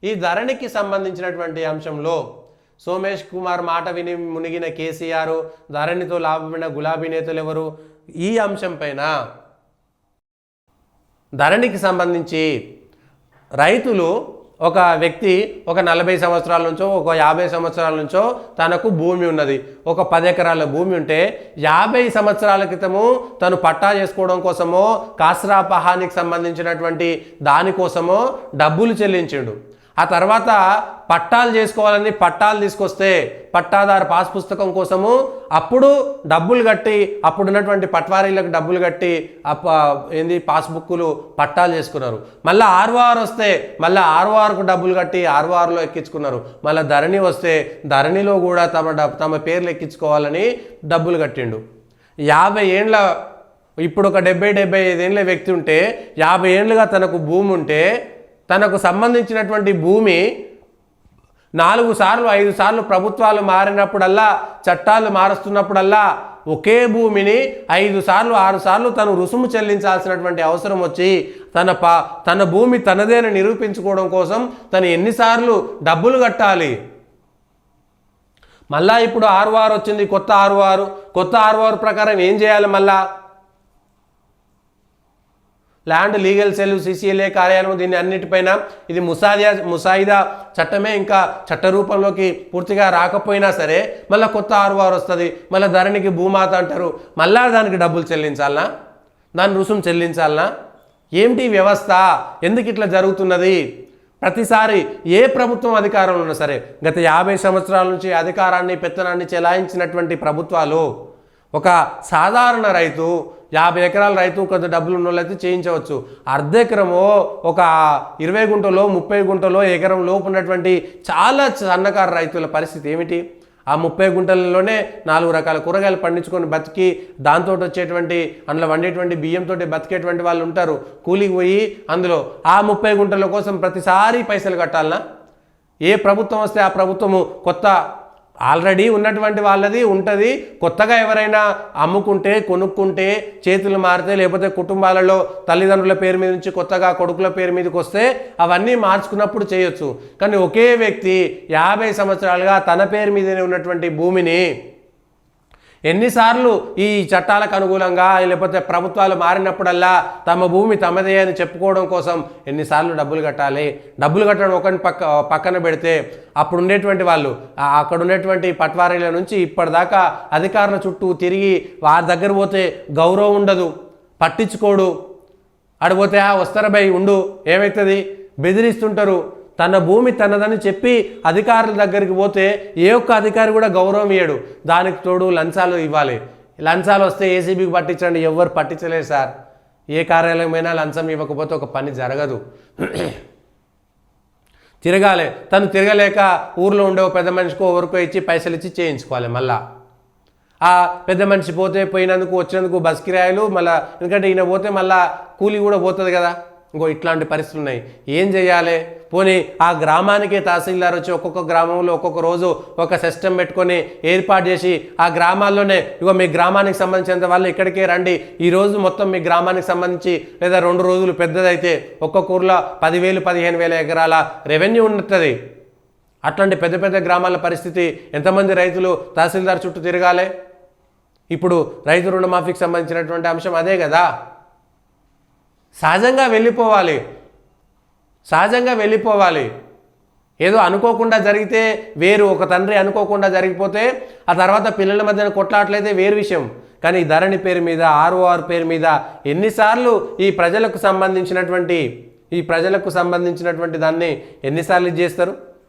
ఈ ధరణికి సంబంధించినటువంటి అంశంలో సోమేష్ కుమార్ మాట విని మునిగిన కేసీఆర్, ధరణితో లాభమైన గులాబీ నేతలు ఎవరు? ఈ అంశం పైన ధరణికి సంబంధించి రైతులు, ఒక వ్యక్తి ఒక 40 సంవత్సరాల నుంచో ఒక 50 సంవత్సరాల నుంచో తనకు భూమి ఉన్నది. ఒక 10 ఎకరాల భూమి ఉంటే 50 సంవత్సరాల క్రితము తను పట్టా చేసుకోవడం కోసమో కాస్రా పహానికి సంబంధించినటువంటి దానికోసమో డబ్బులు చెల్లించిండు. ఆ తర్వాత పట్టాలు చేసుకోవాలని పట్టాలు తీసుకొస్తే పట్టాదారు పాస్ పుస్తకం కోసము అప్పుడు డబ్బులు కట్టి, అప్పుడున్నటువంటి పట్వారీలకు డబ్బులు కట్టి పాస్బుక్కులు పట్టాలు చేసుకున్నారు. మళ్ళీ ఆర్ఓఆర్ వస్తే మళ్ళీ ఆర్ఓఆర్కు డబ్బులు కట్టి ఆర్ఓఆర్లో ఎక్కించుకున్నారు. మళ్ళీ ధరణి వస్తే ధరణిలో కూడా తమ పేర్లు ఎక్కించుకోవాలని డబ్బులు కట్టిండు. 50 ఏండ్ల, ఇప్పుడు ఒక 70-75 ఏండ్ల వ్యక్తి ఉంటే 50 ఏండ్లుగా తనకు భూమి ఉంటే తనకు సంబంధించినటువంటి భూమి 4 సార్లు 5 సార్లు ప్రభుత్వాలు మారినప్పుడల్లా, చట్టాలు మారుస్తున్నప్పుడల్లా ఒకే భూమిని 5 సార్లు 6 సార్లు తను రుసుము చెల్లించాల్సినటువంటి అవసరం వచ్చి తన భూమి తనదేని నిరూపించుకోవడం కోసం తను ఎన్నిసార్లు డబ్బులు కట్టాలి? మళ్ళా ఇప్పుడు ఆర్ఓఆర్ వచ్చింది, కొత్త ఆర్ఓఆర్ ప్రకారం ఏం చేయాలి? మళ్ళా ల్యాండ్ లీగల్ సెల్ సిసిఎల్ఏ కార్యాలయం దీన్ని అన్నిటిపైన ఇది ముసాయిదా చట్టమే ఇంకా చట్ట రూపంలోకి పూర్తిగా రాకపోయినా సరే మళ్ళీ కొత్త ఆర్ఓఆర్ వస్తుంది. మళ్ళీ ధరణికి భూమాత అంటారు. మళ్ళా దానికి డబ్బులు చెల్లించాలనా? దాని రుసుము చెల్లించాలనా? ఏమిటి వ్యవస్థ? ఎందుకు ఇట్లా జరుగుతున్నది? ప్రతిసారి ఏ ప్రభుత్వం అధికారంలో ఉన్నా సరే గత 50 సంవత్సరాల నుంచి అధికారాన్ని పెత్తనాన్ని చెలాయించినటువంటి ప్రభుత్వాలు ఒక సాధారణ రైతు 50 ఎకరాల రైతు కొంత డబ్బులు ఉన్న వాళ్ళైతే చేయించవచ్చు. అర్ధ ఎకరమో ఒక 20 గుంటలో 30 గుంటలో ఎకరం లోపు ఉన్నటువంటి చాలా సన్నకారు రైతుల పరిస్థితి ఏమిటి? ఆ 30 గుంటలలోనే 4 రకాల కూరగాయలు పండించుకొని బతికి దాంతో వచ్చేటువంటి అందులో వండేటువంటి బియ్యంతో బతికేటువంటి వాళ్ళు ఉంటారు. కూలికి పోయి అందులో ఆ 30 గుంటల కోసం ప్రతిసారి పైసలు కట్టాలనా? ఏ ప్రభుత్వం వస్తే ఆ ప్రభుత్వము కొత్త ఆల్రెడీ ఉన్నటువంటి వాళ్ళది ఉంటుంది. కొత్తగా ఎవరైనా అమ్ముకుంటే కొనుక్కుంటే చేతులు మారితే లేకపోతే కుటుంబాలలో తల్లిదండ్రుల పేరు మీద నుంచి కొత్తగా కొడుకుల పేరు మీదకి వస్తే అవన్నీ మార్చుకున్నప్పుడు చేయొచ్చు. కానీ ఒకే వ్యక్తి 50 సంవత్సరాలుగా తన పేరు మీదనే ఉన్నటువంటి భూమిని ఎన్నిసార్లు ఈ చట్టాలకు అనుకూలంగా లేకపోతే ప్రభుత్వాలు మారినప్పుడల్లా తమ భూమి తమదే అని చెప్పుకోవడం కోసం ఎన్నిసార్లు డబ్బులు కట్టాలి? డబ్బులు కట్టడం ఒకరిని పక్కన పెడితే అప్పుడు ఉండేటువంటి వాళ్ళు అక్కడ ఉన్నటువంటి పట్వారీల నుంచి ఇప్పటిదాకా అధికారుల చుట్టూ తిరిగి వారి దగ్గర పోతే గౌరవం ఉండదు, పట్టించుకోడు. అడిగిపోతే వస్తారా భయ్ ఉండు ఏమవుతుంది బెదిరిస్తుంటారు. తన భూమి తనదని చెప్పి అధికారుల దగ్గరికి పోతే ఏ ఒక్క అధికారి కూడా గౌరవం ఇయ్యడు. దానికి తోడు లంచాలు ఇవ్వాలి. లంచాలు వస్తే ఏసీబీకి పట్టించండి, ఎవ్వరు పట్టించలేదు సార్. ఏ కార్యాలయమైనా లంచం ఇవ్వకపోతే ఒక పని జరగదు. తిరగాలి. తను తిరగలేక ఊర్లో ఉండే ఒక పెద్ద మనిషికో ఎవరికో ఇచ్చి పైసలు ఇచ్చి చేయించుకోవాలి. మళ్ళా ఆ పెద్ద మనిషి పోయినందుకు వచ్చినందుకు బస్ కిరాయిలు మళ్ళీ, ఎందుకంటే ఈయన పోతే మళ్ళీ కూలి కూడా పోతుంది కదా. ఇంకో ఇట్లాంటి పరిస్థితులు ఉన్నాయి. ఏం చేయాలి? పోనీ ఆ గ్రామానికే తహసీల్దార్ వచ్చి ఒక్కొక్క గ్రామంలో ఒక్కొక్క రోజు ఒక సిస్టమ్ పెట్టుకొని ఏర్పాటు చేసి ఆ గ్రామాల్లోనే ఇగో మీ గ్రామానికి సంబంధించినంత వాళ్ళు ఇక్కడికే రండి, ఈరోజు మొత్తం మీ గ్రామానికి సంబంధించి లేదా 2 రోజులు పెద్దదైతే ఒక్కొక్క ఊర్లో 10,000 15,000 ఎకరాల రెవెన్యూ ఉంటుంది. అట్లాంటి పెద్ద పెద్ద గ్రామాల పరిస్థితి ఎంతమంది రైతులు తహసీల్దార్ చుట్టూ తిరగాలి? ఇప్పుడు రైతు రుణమాఫీకి సంబంధించినటువంటి అంశం అదే కదా. సహజంగా వెళ్ళిపోవాలి. ఏదో అనుకోకుండా జరిగితే వేరు, ఒక తండ్రి అనుకోకుండా జరిగిపోతే ఆ తర్వాత పిల్లల మధ్యన కొట్లాట్లయితే వేరు విషయం. కానీ ధరణి పేరు మీద ఆర్ఓఆర్ పేరు మీద ఎన్నిసార్లు ఈ ప్రజలకు సంబంధించినటువంటి దాన్ని ఎన్నిసార్లు చేస్తారు?